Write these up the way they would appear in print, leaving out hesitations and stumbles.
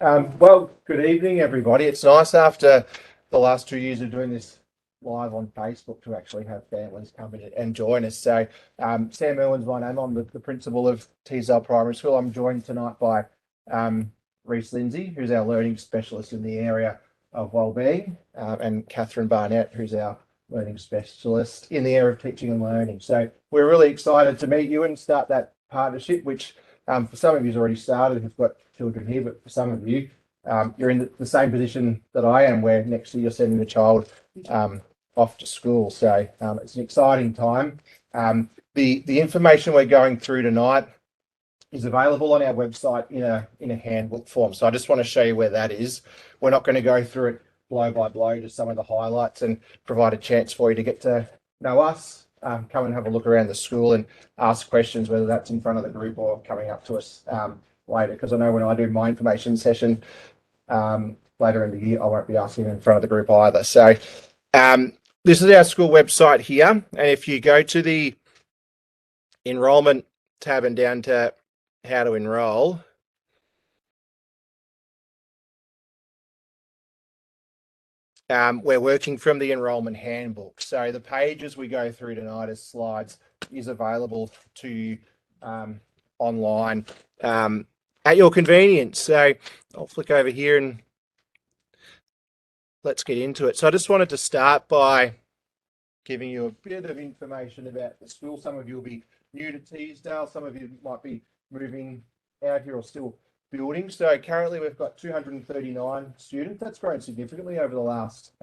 Well, good evening, everybody. It's nice after the last 2 years of doing this live on Facebook to actually have families come in and join us. So, Sam Irwin's my name. I'm the principal of Teesdale Primary School. I'm joined tonight by Reece Lindsay, who's our learning specialist in the area of wellbeing, and Catherine Barnett, who's our learning specialist in the area of teaching and learning. So, we're really excited to meet you and start that partnership, which for some of you has already started who've got children here, but for some of you, you're in the same position that I am, where next year you're sending the child off to school. So it's an exciting time. The information we're going through tonight is available on our website in a handbook form. So I just want to show you where that is. We're not going to go through it blow by blow, just some of the highlights, and provide a chance for you to get to know us. Come and have a look around the school and ask questions, whether that's in front of the group or coming up to us later, because I know when I do my information session later in the year, I won't be asking in front of the group either. So this is our school website here, and if you go to the enrolment tab and down to how to enroll, we're working from the enrolment handbook. So the pages we go through tonight as slides is available to you online at your convenience. So I'll flick over here and let's get into it. So I just wanted to start by giving you a bit of information about the school. Some of you will be new to Teesdale. Some of you might be moving out here or still building. So currently we've got 239 students. That's grown significantly over the last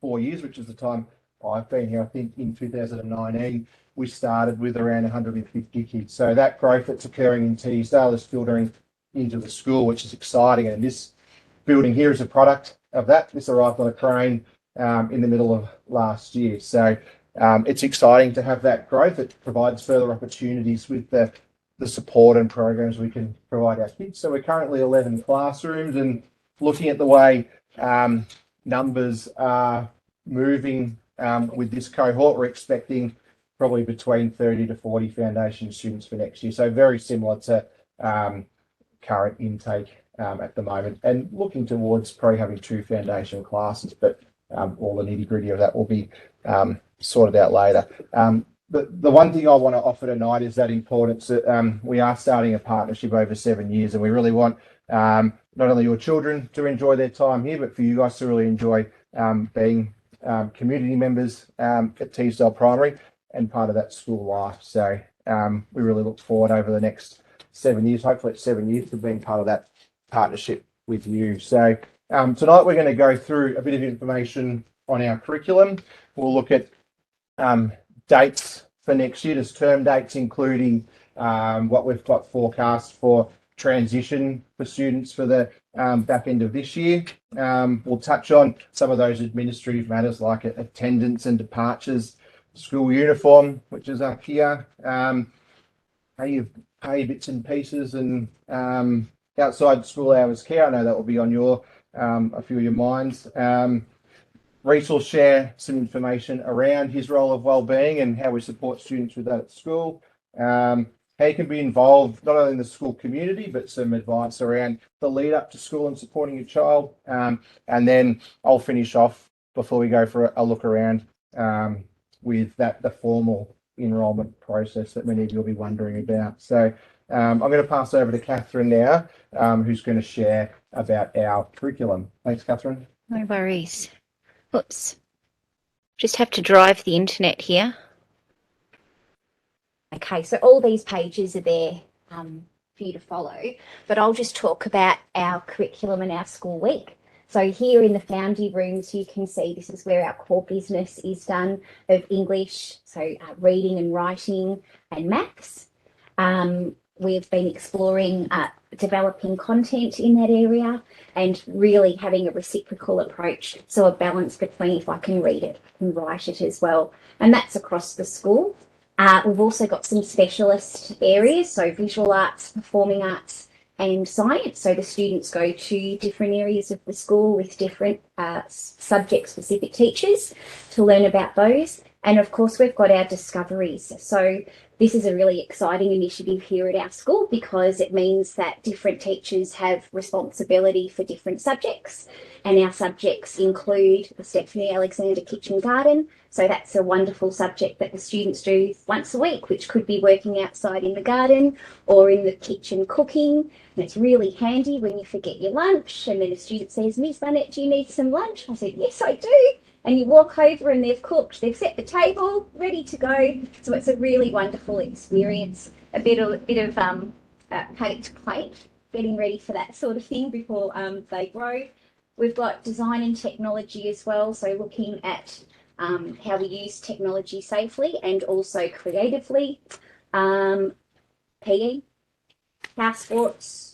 4 years, which is the time I've been here. I think in 2019, we started with around 150 kids. So that growth that's occurring in Teesdale is filtering into the school, which is exciting. And this building here is a product of that. This arrived on a crane in the middle of last year. So it's exciting to have that growth. It provides further opportunities with the support and programs we can provide our kids. So we're currently 11 classrooms, and looking at the way numbers are moving with this cohort, we're expecting probably between 30 to 40 foundation students for next year. So very similar to current intake at the moment, and looking towards probably having 2 foundation classes, but all the nitty gritty of that will be sorted out later. The one thing I want to offer tonight is that importance that we are starting a partnership over 7 years, and we really want not only your children to enjoy their time here, but for you guys to really enjoy being community members at Teesdale Primary and part of that school life. So we really look forward over the next 7 years, hopefully it's 7 years, to being part of that partnership with you. So tonight we're going to go through a bit of information on our curriculum. We'll look at dates for next year. There's term dates, including what we've got forecast for transition for students for the back end of this year. We'll touch on some of those administrative matters like attendance and departures, school uniform, which is up here, how you pay bits and pieces, and outside school hours care. I know that will be on your a few of your minds. Reece will share some information around his role of wellbeing and how we support students with that at school. How you can be involved not only in the school community, but some advice around the lead up to school and supporting your child. And then I'll finish off before we go for a look around with the formal enrolment process that many of you will be wondering about. So I'm going to pass over to Catherine now, who's going to share about our curriculum. Thanks, Catherine. No worries. Oops. Just have to drive the internet here. Okay, so all these pages are there for you to follow, but I'll just talk about our curriculum and our school week. So here in the Foundry rooms, you can see this is where our core business is done of English, so reading and writing and maths. We've been exploring developing content in that area and really having a reciprocal approach. So a balance between if I can read it, I can write it as well. And that's across the school. We've also got some specialist areas, so visual arts, performing arts and science. So the students go to different areas of the school with different subject-specific teachers to learn about those. And of course, we've got our discoveries. So this is a really exciting initiative here at our school because it means that different teachers have responsibility for different subjects. And our subjects include the Stephanie Alexander Kitchen Garden. So that's a wonderful subject that the students do once a week, which could be working outside in the garden or in the kitchen cooking. And it's really handy when you forget your lunch and then a student says, Miss Lynette, do you need some lunch? I said, yes, I do. And you walk over and they've cooked, they've set the table, ready to go. So it's a really wonderful experience. A bit of paddock to plate, getting ready for that sort of thing before they grow. We've got design and technology as well. So looking at how we use technology safely and also creatively. PE, house sports,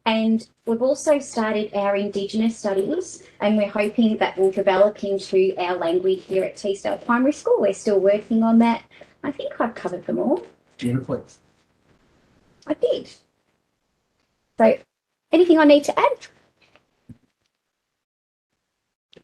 and we've also started our Indigenous studies, and we're hoping that will develop into our language here at Teesdale Primary School. We're still working on that. I think I've covered them all. Please. I did. So, anything I need to add?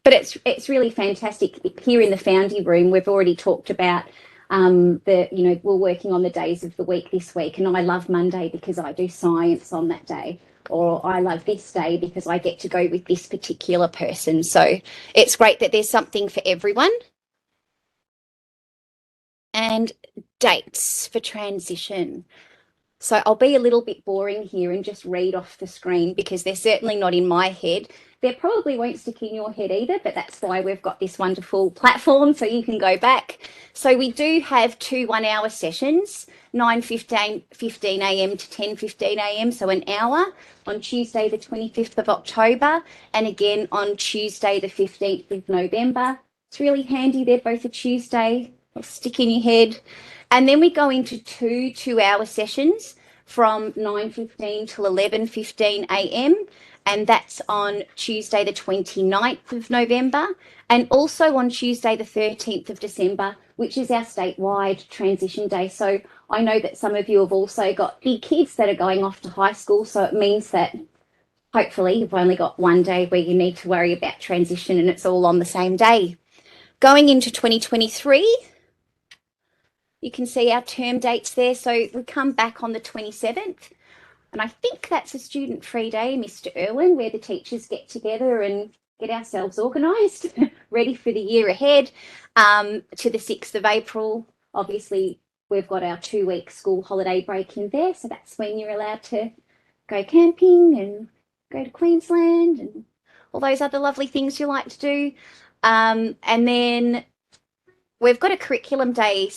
But it's really fantastic here in the Foundry Room. We've already talked about we're working on the days of the week this week, and I love Monday because I do science on that day, or I love this day because I get to go with this particular person. So it's great that there's something for everyone. And dates for transition. So I'll be a little bit boring here and just read off the screen because they're certainly not in my head. They probably won't stick in your head either, but that's why we've got this wonderful platform so you can go back. So we do have 2 1-hour sessions, 9:15 a.m. to 10:15 a.m, so an hour on Tuesday the 25th of October and again on Tuesday the 15th of November. It's really handy, they're both a Tuesday. It'll stick in your head. And then we go into 2 2-hour sessions from 9:15 till 11:15 a.m. And that's on Tuesday the 29th of November and also on Tuesday the 13th of December, which is our statewide transition day. So I know that some of you have also got big kids that are going off to high school. So it means that hopefully you've only got one day where you need to worry about transition and it's all on the same day. Going into 2023, you can see our term dates there. So we come back on the 27th. And I think that's a student-free day, Mr. Irwin, where the teachers get together and get ourselves organised, ready for the year ahead. To the 6th of April, obviously, we've got our 2-week school holiday break in there. So that's when you're allowed to go camping and go to Queensland and all those other lovely things you like to do. And then we've got a curriculum day,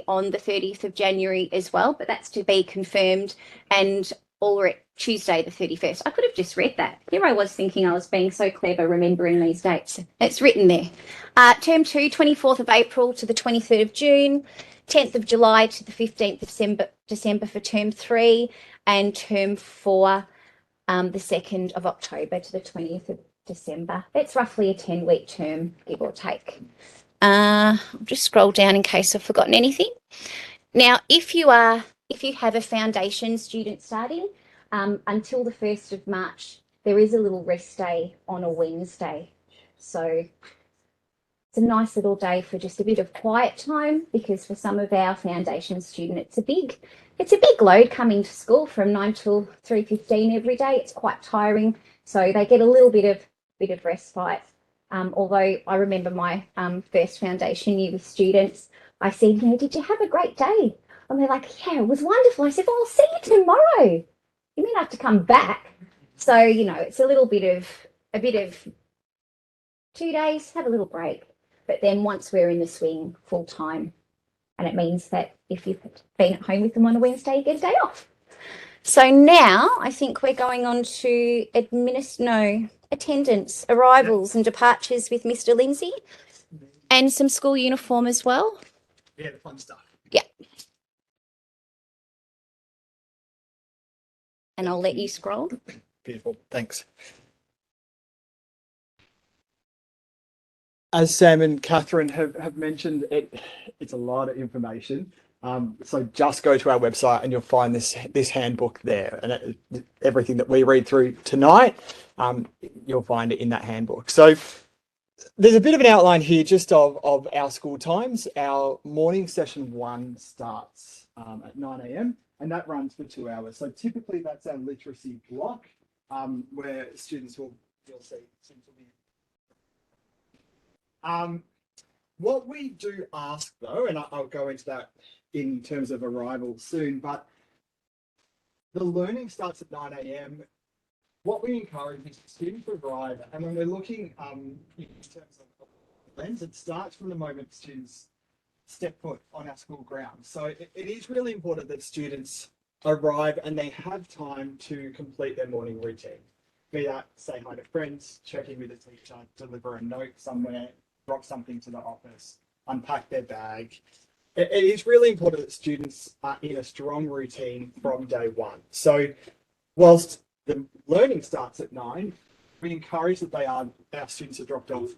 on the 30th of January as well, but that's to be confirmed. And or at Tuesday the 31st. I could have just read that. Here I was thinking I was being so clever remembering these dates. It's written there. Term 2, 24th of April to the 23rd of June, 10th of July to the 15th of December for term 3, and term 4, the 2nd of October to the 20th of December. It's roughly a 10-week term, give or take. I'll just scroll down in case I've forgotten anything. Now, if you have a foundation student starting, until the 1st of March, there is a little rest day on a Wednesday. So it's a nice little day for just a bit of quiet time because for some of our foundation students, it's a big load coming to school from 9 till 3:15 every day. It's quite tiring. So they get a little bit of respite. Although I remember my first foundation year with students, I said, did you have a great day? And they're like, yeah, it was wonderful. I said, well, I'll see you tomorrow. You may have to come back. So, it's a bit of 2 days, have a little break. But then once we're in the swing full time, and it means that if you've been at home with them on a Wednesday, you get a day off. So now I think we're going on to attendance, arrivals and departures with Mr. Lindsay and some school uniform as well. Yeah, the fun stuff. Yeah. And I'll let you scroll. Beautiful. Thanks. As Sam and Catherine have mentioned, it's a lot of information. So just go to our website and you'll find this handbook there, and everything that we read through tonight, you'll find it in that handbook. So there's a bit of an outline here just of our school times. Our morning session 1 starts at 9 a.m. and that runs for 2 hours. So typically that's our literacy block where students will, you'll see, students will be. What we do ask though, and I'll go into that in terms of arrival soon, but the learning starts at 9 a.m. What we encourage is students arrive, and when we're looking in terms of lens, it starts from the moment students step foot on our school grounds. So it is really important that students arrive and they have time to complete their morning routine. Be that say hi to friends, check in with a teacher, deliver a note somewhere, drop something to the office, unpack their bag. It is really important that students are in a strong routine from day one. So whilst the learning starts at 9, we encourage that our students are dropped off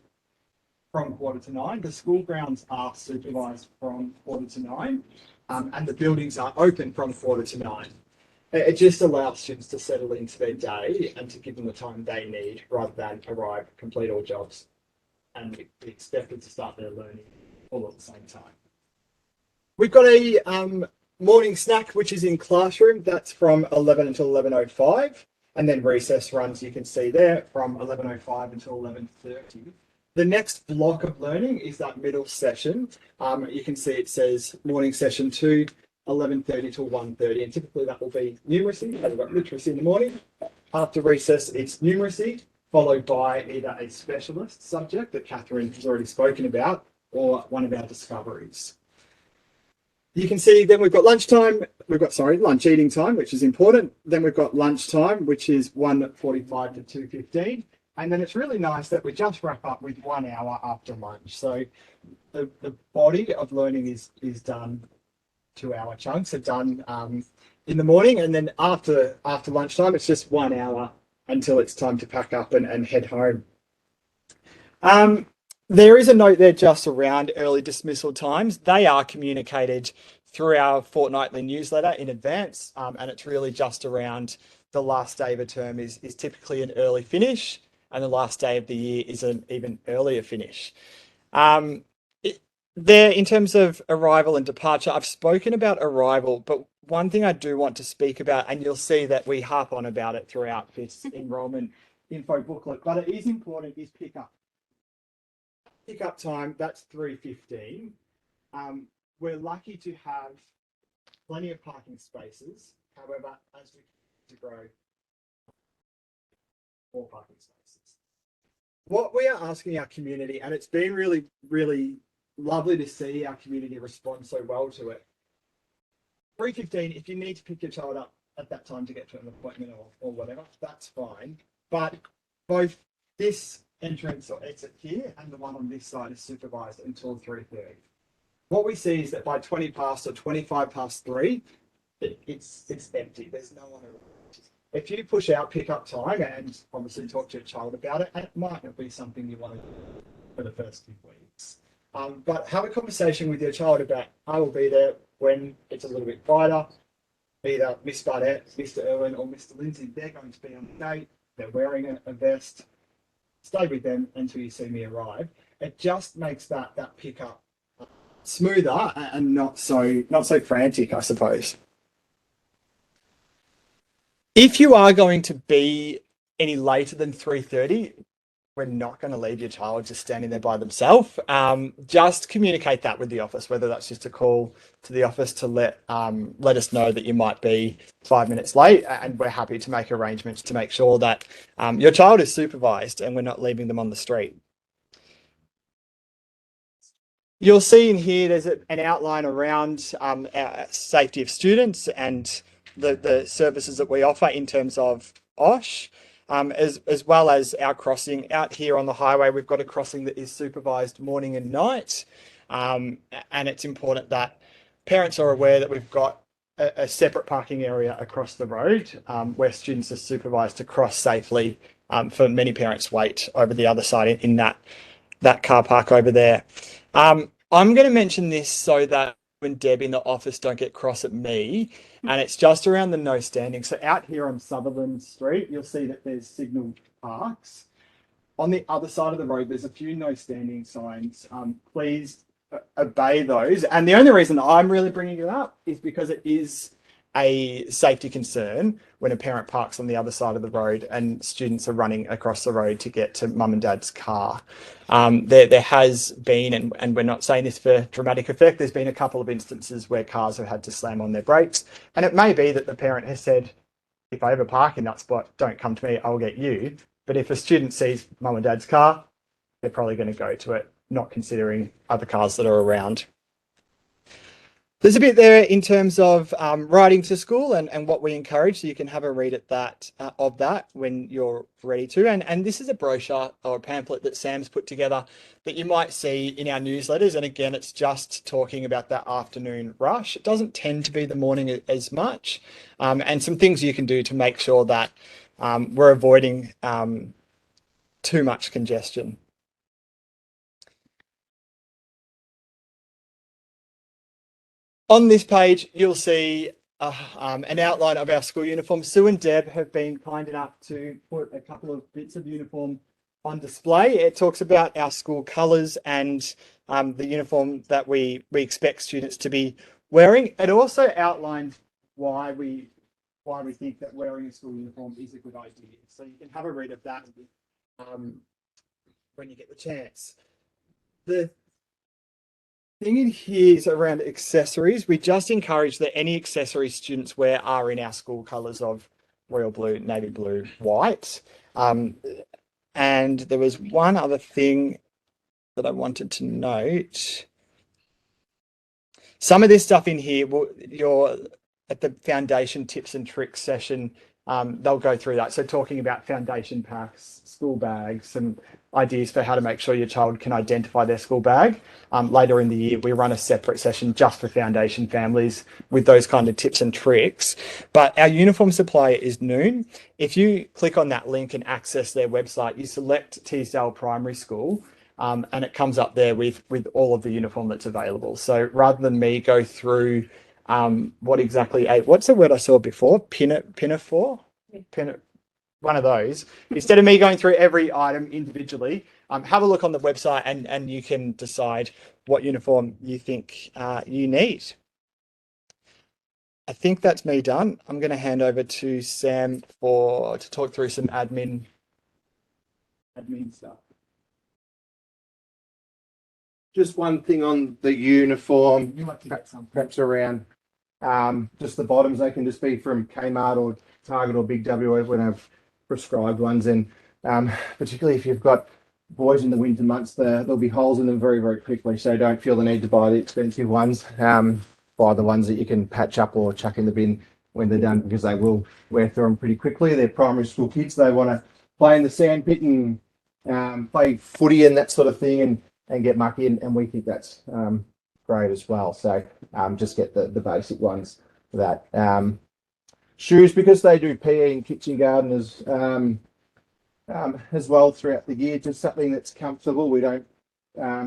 from 8:45. The school grounds are supervised from 8:45, and the buildings are open from 8:45. It just allows students to settle into their day and to give them the time they need rather than arrive, complete all jobs, and be expected to start their learning all at the same time. We've got a morning snack, which is in classroom. That's from 11 until 11:05. And then recess runs, you can see there, from 11:05 until 11:30. The next block of learning is that middle session. You can see it says morning session 2, 11:30 till 1:30. And typically that will be numeracy. We've got literacy in the morning. After recess, it's numeracy, followed by either a specialist subject that Catherine has already spoken about, or one of our discoveries. You can see then we've got lunchtime, lunch eating time, which is important. Then we've got lunchtime, which is 1:45 to 2:15. And then it's really nice that we just wrap up with 1 hour after lunch. So the body of learning is done, 2-hour chunks are done in the morning. And then after lunchtime, it's just 1 hour until it's time to pack up and head home. There is a note there just around early dismissal times. They are communicated through our fortnightly newsletter in advance, and it's really just around the last day of a term is typically an early finish, and the last day of the year is an even earlier finish. There, in terms of arrival and departure, I've spoken about arrival, but one thing I do want to speak about, and you'll see that we harp on about it throughout this enrolment info booklet, but it is important, is pickup. Pickup time, that's 3:15. We're lucky to have plenty of parking spaces. However, as we continue to grow, more parking spaces. What we are asking our community, and it's been really, really lovely to see our community respond so well to it. 3:15, if you need to pick your child up at that time to get to an appointment or whatever, that's fine. But both this entrance or exit here and the one on this side is supervised until 3:30. What we see is that by 20 past or 25 past 3, it's empty. There's no one around. If you push out pickup time and obviously talk to your child about it, and it might not be something you want to do for the first few weeks. But have a conversation with your child about, I will be there when it's a little bit brighter. Either Miss Barnett, Mr. Irwin or Mr. Lindsay, they're going to be on the gate. They're wearing a vest. Stay with them until you see me arrive. It just makes that pickup smoother and not so frantic, I suppose. If you are going to be any later than 3:30, we're not going to leave your child just standing there by themselves. Just communicate that with the office, whether that's just a call to the office to let us know that you might be 5 minutes late, and we're happy to make arrangements to make sure that your child is supervised and we're not leaving them on the street. You'll see in here there's an outline around our safety of students and the services that we offer in terms of OSH. As well as our crossing out here on the highway. We've got a crossing that is supervised morning and night. And it's important that parents are aware that we've got a separate parking area across the road where students are supervised to cross safely. For many parents wait over the other side in that car park over there. I'm going to mention this so that when Deb in the office don't get cross at me, and it's just around the no standing. So out here on Sutherland Street, you'll see that there's signalled parks. On the other side of the road, there's a few no standing signs. Please obey those. And the only reason I'm really bringing it up is because it is a safety concern when a parent parks on the other side of the road and students are running across the road to get to mum and dad's car. There has been, and we're not saying this for dramatic effect, there's been a couple of instances where cars have had to slam on their brakes. And it may be that the parent has said, if I ever park in that spot, don't come to me, I'll get you. But if a student sees mum and dad's car, they're probably going to go to it, not considering other cars that are around. There's a bit there in terms of riding to school and what we encourage, so you can have a read at that of that when you're ready to. And this is a brochure or a pamphlet that Sam's put together that you might see in our newsletters. And again, it's just talking about that afternoon rush. It doesn't tend to be the morning as much, and some things you can do to make sure that we're avoiding too much congestion. On this page, you'll see an outline of our school uniform. Sue and Deb have been kind enough to put a couple of bits of uniform on display. It talks about our school colours and the uniform that we expect students to be wearing. It also outlines why we think that wearing a school uniform is a good idea. So you can have a read of that when you get the chance. The thing in here is around accessories. We just encourage that any accessories students wear are in our school colours of royal blue, navy blue, white. And there was one other thing that I wanted to note. Some of this stuff in here, you're at the foundation tips and tricks session, they'll go through that. So talking about foundation packs, school bags, some ideas for how to make sure your child can identify their school bag. Later in the year, we run a separate session just for foundation families with those kind of tips and tricks. But our uniform supplier is Noon. If you click on that link and access their website, you select Teesdale Primary School, and it comes up there with all of the uniform that's available. So rather than me go through what's the word I saw before? Pinafore? One of those. Instead of me going through every item individually, have a look on the website and you can decide what uniform you think you need. I think that's me done. I'm going to hand over to Sam to talk through some admin stuff. Just one thing on the uniform, perhaps around just the bottoms. They can just be from Kmart or Target or Big W. Everyone have prescribed ones, and particularly if you've got boys in the winter months, there'll be holes in them very, very quickly. So don't feel the need to buy the expensive ones. Buy the ones that you can patch up or chuck in the bin when they're done, because they will wear through them pretty quickly. They're primary school kids. They want to play in the sand pit and play footy and that sort of thing, and get mucky, and we think that's great as well. So just get the basic ones for that. Shoes, because they do PE and kitchen garden as well throughout the year, just something that's comfortable. We don't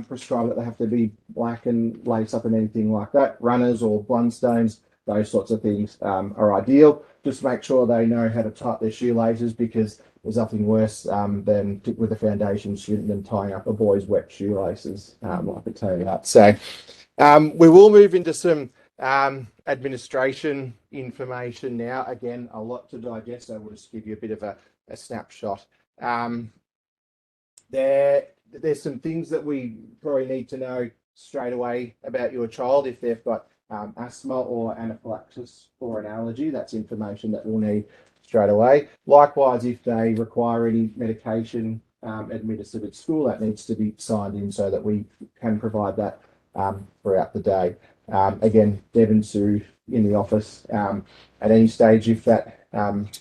prescribe that they have to be black and lace up and anything like that. Runners or Blundstones, those sorts of things are ideal. Just make sure they know how to tie their shoelaces, because there's nothing worse than with a foundation student than tying up a boy's wet shoelaces. I can tell you that. So we will move into some administration information now. Again, a lot to digest, so we'll just give you a bit of a snapshot. There's some things that we probably need to know straight away about your child. If they've got asthma or anaphylaxis or an allergy, that's information that we'll need straight away. Likewise, if they require any medication administered at school, that needs to be signed in so that we can provide that throughout the day. Again, Deb and Sue in the office at any stage, if that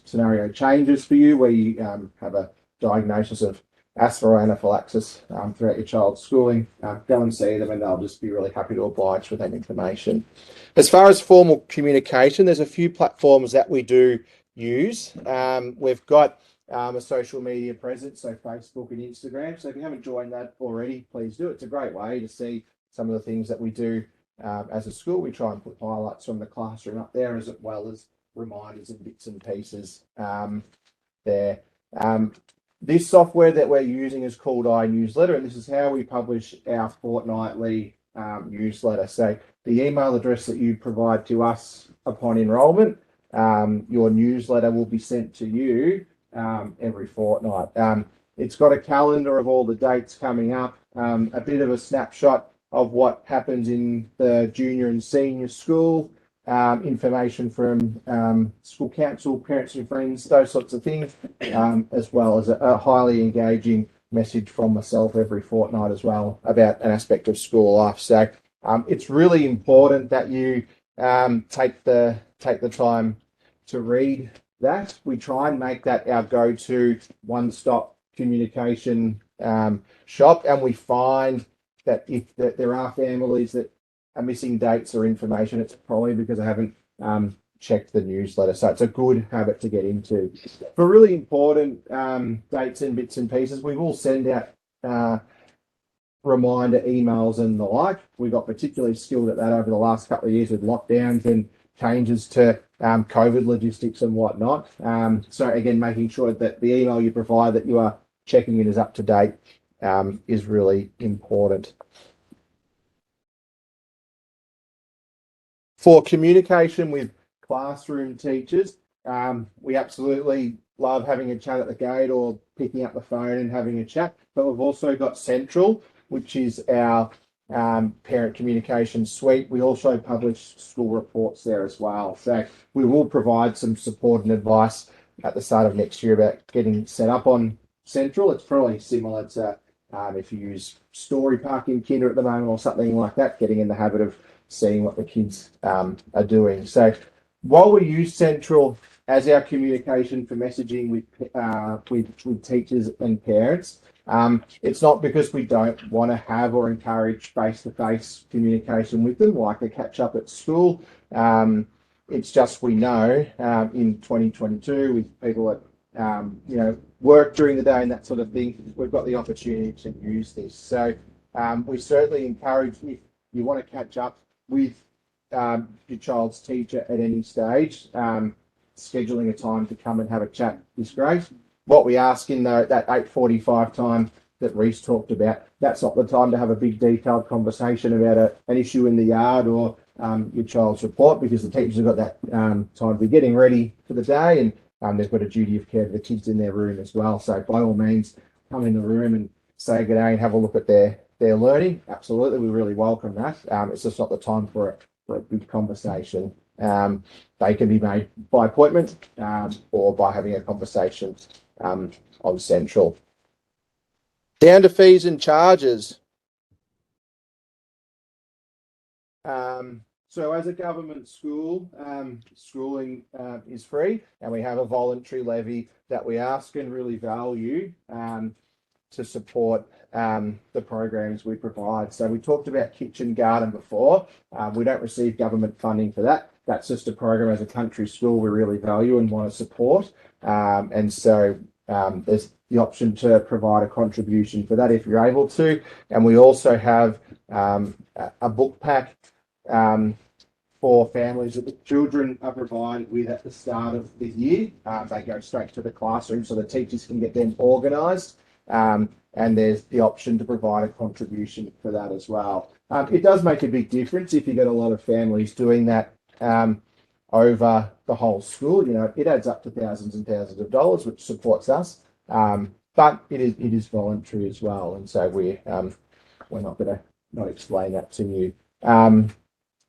scenario changes for you, where you have a diagnosis of asthma or anaphylaxis throughout your child's schooling, go and see them, and they'll just be really happy to oblige with that information. As far as formal communication, there's a few platforms that we do use. We've got a social media presence, so Facebook and Instagram. So if you haven't joined that already, please do. It's a great way to see some of the things that we do as a school. We try and put highlights from the classroom up there, as well as reminders and bits and pieces there. This software that we're using is called iNewsletter, and this is how we publish our fortnightly newsletter. So the email address that you provide to us upon enrolment, your newsletter will be sent to you every fortnight. It's got a calendar of all the dates coming up, a bit of a snapshot of what happens in the junior and senior school, information from school council, parents and friends, those sorts of things, as well as a highly engaging message from myself every fortnight as well about an aspect of school life. So it's really important that you take the time to read that. We try and make that our go-to one-stop communication shop, and we find that if there are families that are missing dates or information, it's probably because I haven't checked the newsletter. So it's a good habit to get into. For really important dates and bits and pieces, we will send out reminder emails and the like. We got particularly skilled at that over the last couple of years with lockdowns and changes to COVID logistics and whatnot. So again, making sure that the email you provide that you are checking it is up to date is really important. For communication with classroom teachers, we absolutely love having a chat at the gate or picking up the phone and having a chat, but we've also got Central, which is our parent communication suite. We also publish school reports there as well. So we will provide some support and advice at the start of next year about getting set up on Central. It's probably similar to if you use Story Park in Kinder at the moment or something like that, getting in the habit of seeing what the kids are doing. So while we use Central as our communication for messaging with teachers and parents, it's not because we don't want to have or encourage face-to-face communication with them, like a catch-up at school. It's just we know in 2022 with people that work during the day and that sort of thing, we've got the opportunity to use this. So we certainly encourage, if you want to catch up with your child's teacher at any stage, scheduling a time to come and have a chat is great. What we ask in that 8:45 time that Reece talked about, that's not the time to have a big detailed conversation about an issue in the yard or your child's report, because the teachers have got that time to be getting ready for the day, and they've got a duty of care to the kids in their room as well. So by all means, come in the room and say good day and have a look at their learning. Absolutely, we really welcome that. It's just not the time for a big conversation. They can be made by appointment or by having a conversation on Central. Down to fees and charges. So as a government school, schooling is free, and we have a voluntary levy that we ask and really value to support the programs we provide. So we talked about Kitchen Garden before. We don't receive government funding for that. That's just a program as a country school we really value and want to support. And so there's the option to provide a contribution for that if you're able to. And we also have a book pack for families that the children are provided with at the start of the year. They go straight to the classroom so the teachers can get them organised. And there's the option to provide a contribution for that as well. It does make a big difference if you've got a lot of families doing that over the whole school. It adds up to thousands and thousands of dollars, which supports us. But it is voluntary as well, and so we're not going to not explain that to you.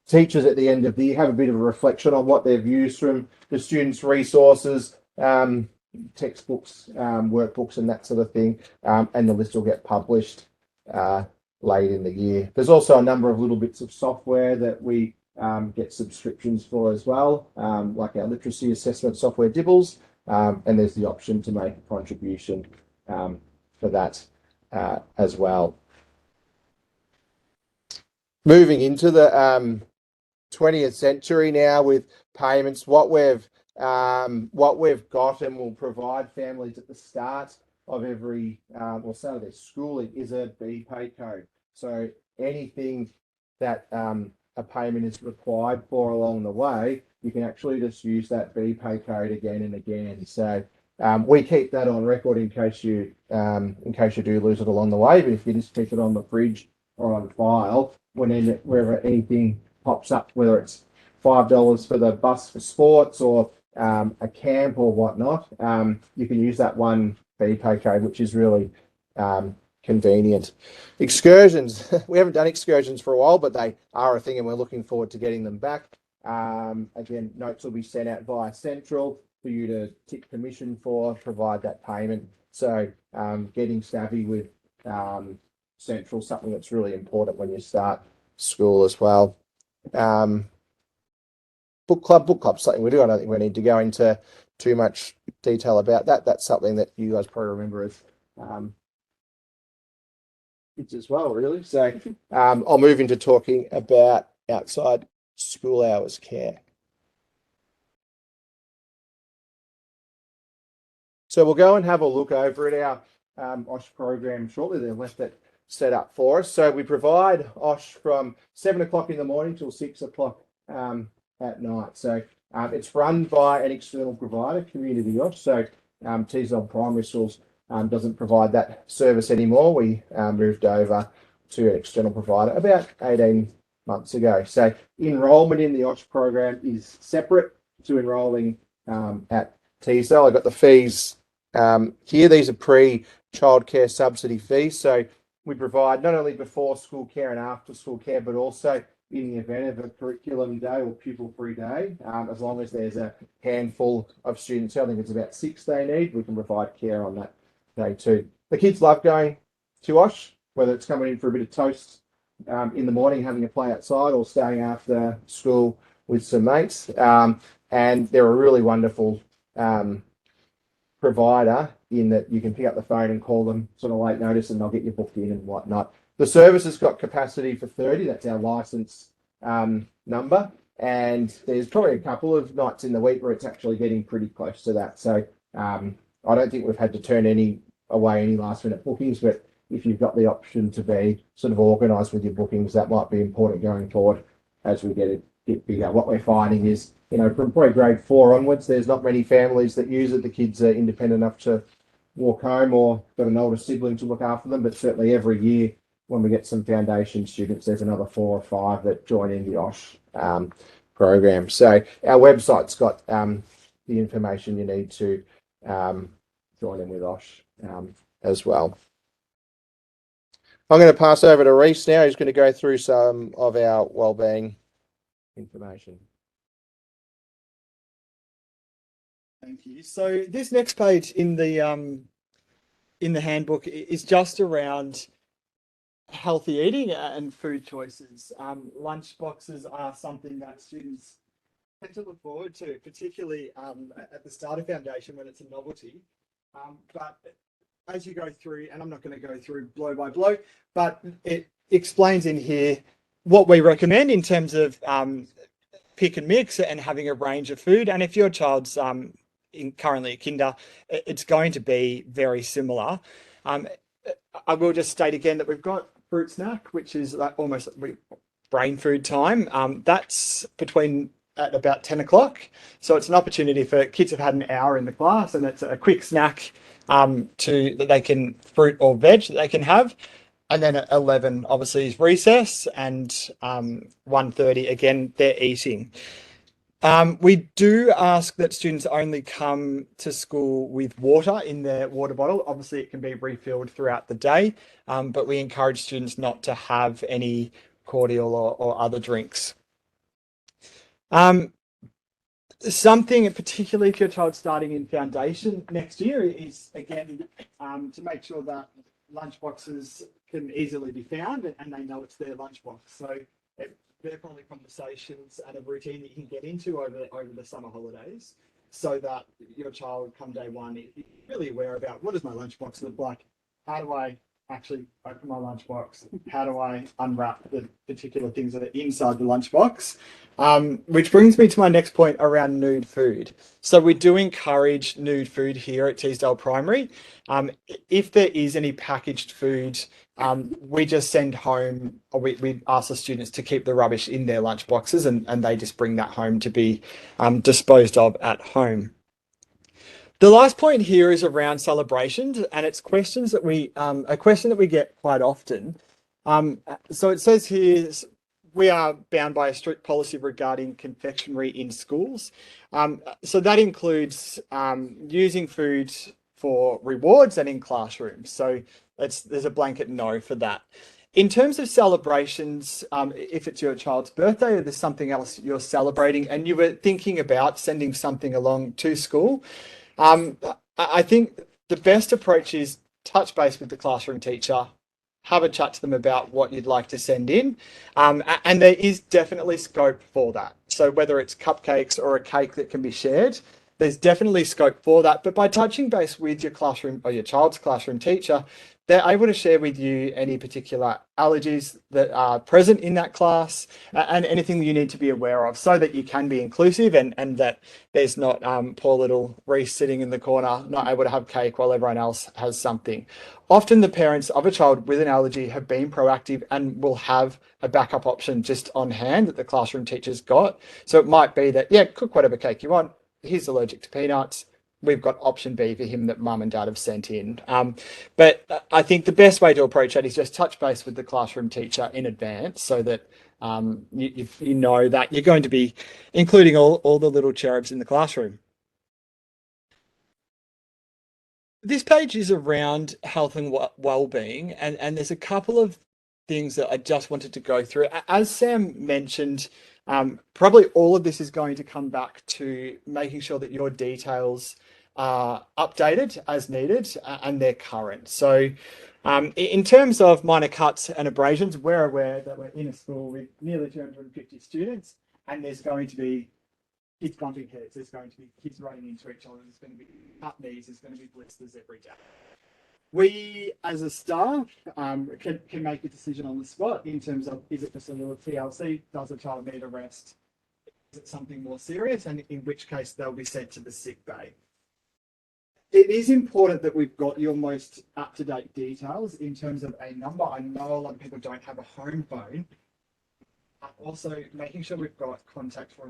Teachers at the end of the year have a bit of a reflection on what they've used from the students' resources, textbooks, workbooks, and that sort of thing, and the list will get published late in the year. There's also a number of little bits of software that we get subscriptions for as well, like our literacy assessment software Dibbles, and there's the option to make a contribution for that as well. Moving into the 20th century now with payments, what we've got and will provide families at the start of every start of their schooling is a BPay code. So anything that a payment is required for along the way, you can actually just use that BPay code again and again. So We keep that on record in case you do lose it along the way. But if you just keep it on the fridge or on file, wherever anything pops up, whether it's $5 for the bus for sports or a camp or whatnot, you can use that one VPay code, which is really convenient. Excursions. We haven't done excursions for a while, but they are a thing and we're looking forward to getting them back. Again, notes will be sent out via Central for you to tick permission for, provide that payment. So getting savvy with Central, something that's really important when you start school as well. Book club, something we do. I don't think we need to go into too much detail about that. That's something that you guys probably remember as kids as well, really. So I'll move into talking about outside school hours care. So we'll go and have a look over at our OSH program shortly. They've left it set up for us. So we provide OSH from 7 o'clock in the morning till 6 o'clock at night. So it's run by an external provider, Community OSH. So Teesdale Primary Schools doesn't provide that service anymore. We moved over to an external provider about 18 months ago. So enrolment in the OSH program is separate to enrolling at Teesdale. I've got the fees here. These are pre-childcare subsidy fees. So we provide not only before school care and after school care, but also in the event of a curriculum day or pupil-free day, as long as there's a handful of students. I think it's about 6 they need. We can provide care on that day too. The kids love going to OSH, whether it's coming in for a bit of toast in the morning, having a play outside, or staying after school with some mates. And they're a really wonderful provider in that you can pick up the phone and call them sort of late notice and they'll get you booked in and whatnot. The service has got capacity for 30. That's our license number. And there's probably a couple of nights in the week where it's actually getting pretty close to that. So I don't think we've had to turn away any last minute bookings, but if you've got the option to be sort of organised with your bookings, that might be important going forward as we get bigger. What we're finding is, from probably grade 4 onwards, there's not many families that use it. The kids are independent enough to walk home or got an older sibling to look after them. But certainly every year when we get some foundation students, there's another 4 or 5 that join in the OSH program. So our website's got the information you need to join in with OSH as well. I'm going to pass over to Reese now. He's going to go through some of our wellbeing information. Thank you. So this next page in the handbook is just around healthy eating and food choices. Lunch boxes are something that students tend to look forward to, particularly at the start of foundation when it's a novelty. But as you go through, and I'm not going to go through blow by blow, but it explains in here what we recommend in terms of pick and mix and having a range of food. And if your child's currently at kinder, it's going to be very similar. I will just state again that we've got fruit snack, which is like almost brain food time. That's at about 10 o'clock. So it's an opportunity for kids who've had an hour in the class, and it's a quick snack that they can, fruit or veg that they can have. And then at 11, obviously, is recess, and 1:30, again, they're eating. We do ask that students only come to school with water in their water bottle. Obviously, it can be refilled throughout the day, but we encourage students not to have any cordial or other drinks. Something, particularly if your child's starting in foundation next year, is, again, to make sure that lunch boxes can easily be found and they know it's their lunchbox. So they're probably conversations and a routine that you can get into over the summer holidays, so that your child come day one is really aware about, what does my lunchbox look like? How do I actually open my lunchbox? How do I unwrap the particular things that are inside the lunchbox? Which brings me to my next point around nude food. So we do encourage nude food here at Teesdale Primary. If there is any packaged food, we just send home, or we ask the students to keep the rubbish in their lunch boxes, and they just bring that home to be disposed of at home. The last point here is around celebrations, and it's questions that a question that we get quite often. So it says here, we are bound by a strict policy regarding confectionery in schools. So that includes using food for rewards and in classrooms. So there's a blanket no for that. In terms of celebrations, if it's your child's birthday or there's something else you're celebrating and you were thinking about sending something along to school, I think the best approach is touch base with the classroom teacher, have a chat to them about what you'd like to send in. And there is definitely scope for that. So whether it's cupcakes or a cake that can be shared, there's definitely scope for that. But by touching base with your classroom or your child's classroom teacher, they're able to share with you any particular allergies that are present in that class and anything you need to be aware of so that you can be inclusive and that there's not poor little Reese sitting in the corner, not able to have cake while everyone else has something. Often the parents of a child with an allergy have been proactive and will have a backup option just on hand that the classroom teacher's got. So it might be that, yeah, cook whatever cake you want. He's allergic to peanuts. We've got option B for him that mum and dad have sent in. But I think the best way to approach that is just touch base with the classroom teacher in advance so that you know that you're going to be including all the little cherubs in the classroom. This page is around health and well-being, and there's a couple of things that I just wanted to go through. As Sam mentioned, probably all of this is going to come back to making sure that your details are updated as needed and they're current. So in terms of minor cuts and abrasions, we're aware that we're in a school with nearly 250 students and there's going to be kids bumping heads, there's going to be kids running into each other, there's going to be cut knees, there's going to be blisters every day. We, as a staff, can make a decision on the spot in terms of, is it facility TLC? Does the child need a rest? Is it something more serious? And in which case they'll be sent to the sick bay. It is important that we've got your most up-to-date details in terms of a number. I know a lot of people don't have a home phone. Also, making sure we've got contact for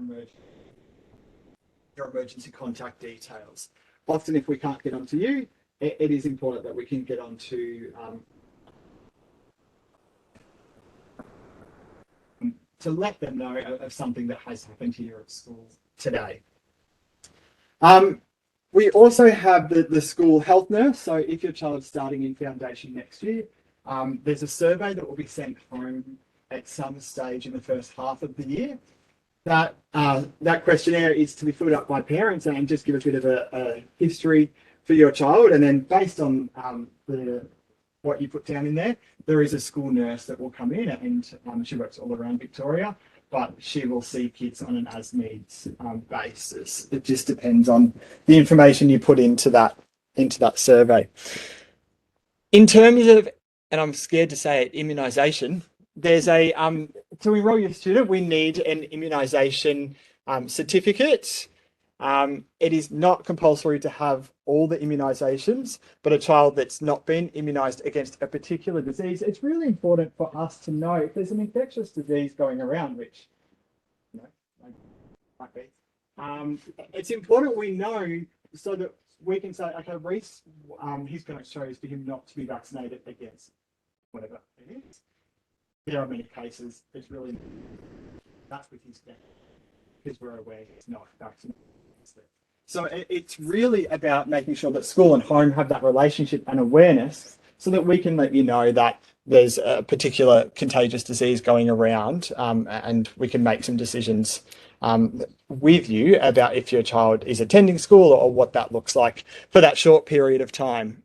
your emergency contact details. Often, if we can't get onto you, it is important that we can get onto to let them know of something that has happened here at school today. We also have the school health nurse. So if your child's starting in foundation next year, there's a survey that will be sent home at some stage in the first half of the year. That questionnaire is to be filled up by parents and just give a bit of a history for your child, and then based on what you put down in there, there is a school nurse that will come in and she works all around Victoria, but she will see kids on an as needs basis. It just depends on the information you put into that survey. In terms of, and I'm scared to say it, immunisation, there's a to enrol your student, we need an immunisation certificate. It is not compulsory to have all the immunisations, but a child that's not been immunised against a particular disease, it's really important for us to know if there's an infectious disease going around, which might be. It's important we know so that we can say, okay, Reese, his parents chose for him not to be vaccinated against whatever it is. There are many cases, it's really, that's with his family, because we're aware he's not vaccinated. So it's really about making sure that school and home have that relationship and awareness so that we can let you know that there's a particular contagious disease going around, and we can make some decisions with you about if your child is attending school or what that looks like for that short period of time.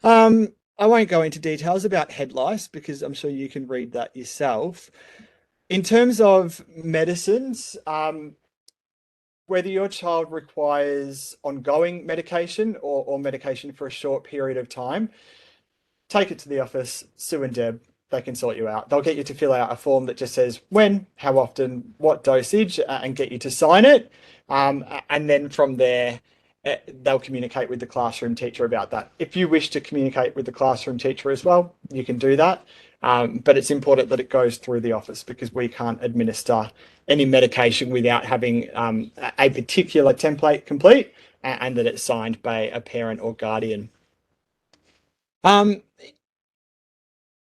I won't go into details about head lice because I'm sure you can read that yourself. In terms of medicines, whether your child requires ongoing medication or medication for a short period of time, take it to the office, Sue and Deb, they can sort you out. They'll get you to fill out a form that just says when, how often, what dosage, and get you to sign it. And then from there, they'll communicate with the classroom teacher about that. If you wish to communicate with the classroom teacher as well, you can do that. But it's important that it goes through the office because we can't administer any medication without having a particular template complete and that it's signed by a parent or guardian.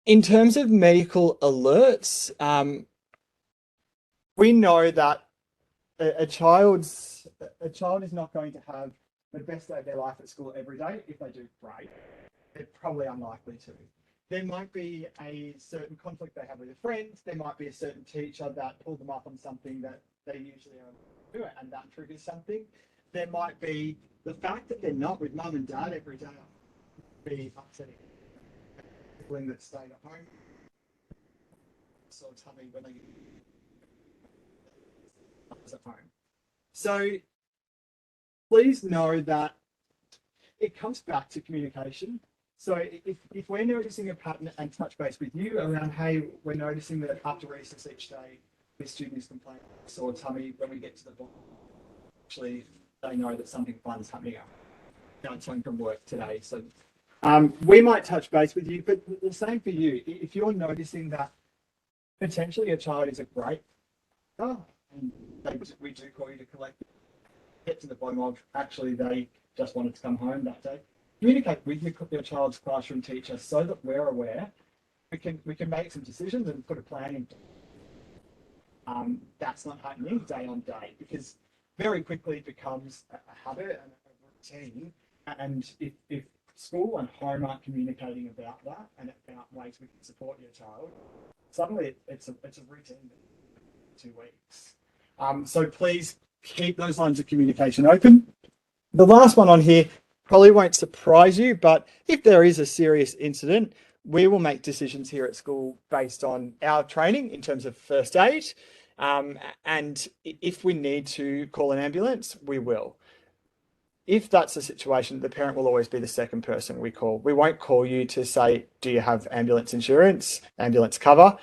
In terms of medical alerts, we know that a child is not going to have the best day of their life at school every day. If they do, great. They're probably unlikely to. There might be a certain conflict they have with a friend. There might be a certain teacher that pulled them up on something that they usually don't do, and that triggers something. There might be the fact that they're not with mum and dad every day be upsetting. Sibling that stayed at home, so it's having when they at home. So please know that it comes back to communication. So if we're noticing a pattern and touch base with you around, hey, we're noticing that after recess each day, the student is complaining of sore tummy, when we get to the bottom, actually they know that something fun is happening. It's home from work today. So we might touch base with you, but the same for you. If you're noticing that potentially a child is a great, and we do call you to collect, get to the bottom of actually they just wanted to come home that day. Communicate with your child's classroom teacher so that we're aware. We can make some decisions and put a plan in. That's not happening day on day, because very quickly it becomes a habit and a routine. And if school and home aren't communicating about that and about ways we can support your child, suddenly it's a routine for 2 weeks. So please keep those lines of communication open. The last one on here probably won't surprise you, but if there is a serious incident, we will make decisions here at school based on our training in terms of first aid. And if we need to call an ambulance, we will. If that's the situation, the parent will always be the second person we call. We won't call you to say, do you have ambulance insurance, ambulance cover?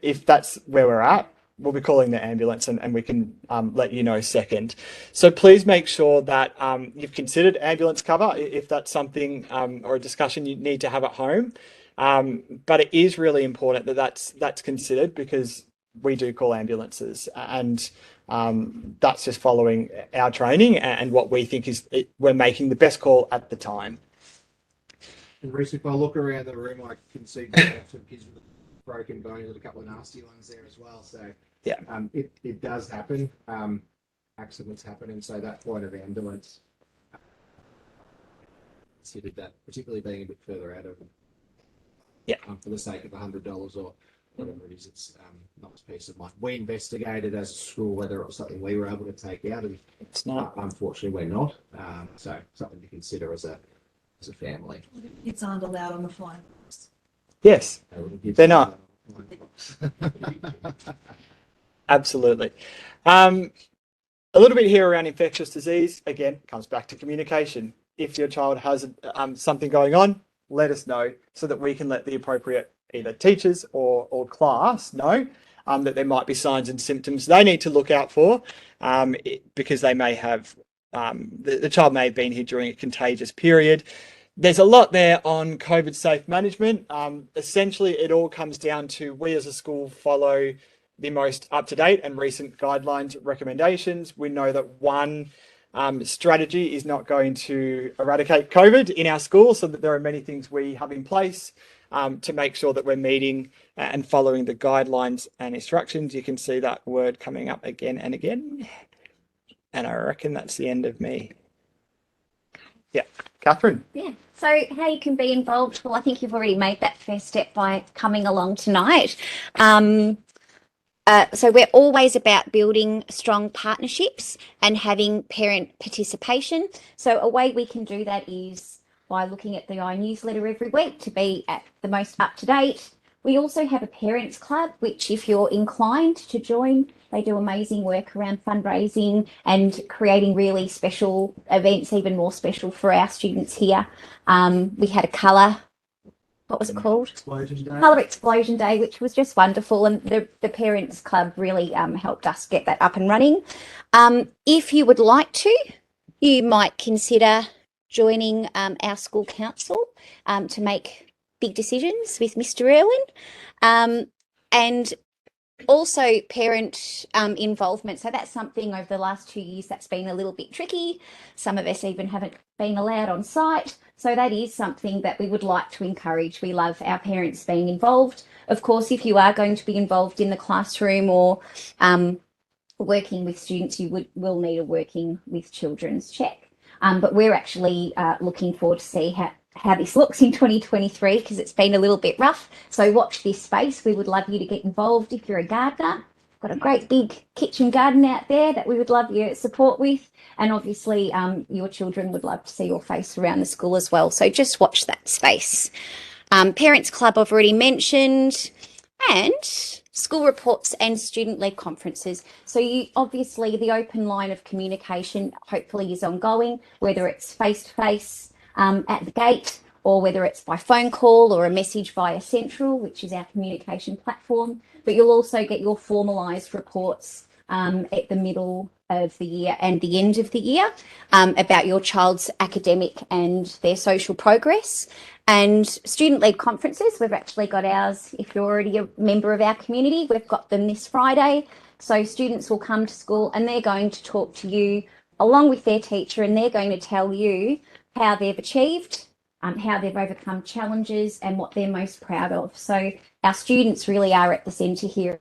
If that's where we're at, we'll be calling the ambulance and we can let you know second. So please make sure that you've considered ambulance cover if that's something or a discussion you need to have at home. But it is really important that that's considered, because we do call ambulances, and that's just following our training and what we think we're making the best call at the time. And Reece, if I look around the room, I can see some kids with broken bones and a couple of nasty ones there as well. So yeah, it does happen. Accidents happen, and so that point of ambulance considered that, particularly being a bit further out of for the sake of $100 or whatever it is, it's not as peace of mind. We investigated as a school whether it was something we were able to take out, and it's not. Unfortunately, we're not. So something to consider as a family. It's aren't allowed on the flight. Yes, they're not. Absolutely. A little bit here around infectious disease. Again, comes back to communication. If your child has something going on, let us know so that we can let the appropriate either teachers or class know that there might be signs and symptoms they need to look out for, because they may have, the child may have been here during a contagious period. There's a lot there on COVID safe management. Essentially, it all comes down to we as a school follow the most up-to-date and recent guidelines recommendations. We know that one strategy is not going to eradicate COVID in our school, so that there are many things we have in place to make sure that we're meeting and following the guidelines and instructions. You can see that word coming up again and again. And I reckon that's the end of me. Yeah, Catherine. Yeah. So how you can be involved? Well, I think you've already made that first step by coming along tonight. So we're always about building strong partnerships and having parent participation. So a way we can do that is by looking at the iNewsletter every week to be at the most up to date. We also have a parents club, which if you're inclined to join, they do amazing work around fundraising and creating really special events, even more special for our students here. We had a colour, what was it called? Explosion Day. Colour Explosion Day, which was just wonderful. And the Parents Club really helped us get that up and running. If you would like to, you might consider joining our school council to make big decisions with Mr. Irwin. And Also, parent involvement. So that's something over the last 2 years that's been a little bit tricky. Some of us even haven't been allowed on site. So that is something that we would like to encourage. We love our parents being involved. Of course, if you are going to be involved in the classroom or working with students, you will need a working with children's check. But we're actually looking forward to see how this looks in 2023 because it's been a little bit rough. So watch this space. We would love you to get involved if you're a gardener. Got a great big kitchen garden out there that we would love your support with. And obviously your children would love to see your face around the school as well. So just watch that space. Parents Club I've already mentioned, and school reports and student-led conferences. So you obviously the open line of communication hopefully is ongoing, whether it's face-to-face at the gate or whether it's by phone call or a message via Central, which is our communication platform. But you'll also get your formalised reports at the middle of the year and the end of the year about your child's academic and their social progress. And student-led conferences, we've actually got ours. If you're already a member of our community, we've got them this Friday. So students will come to school and they're going to talk to you along with their teacher, and they're going to tell you how they've achieved, how they've overcome challenges and what they're most proud of. So our students really are at the centre here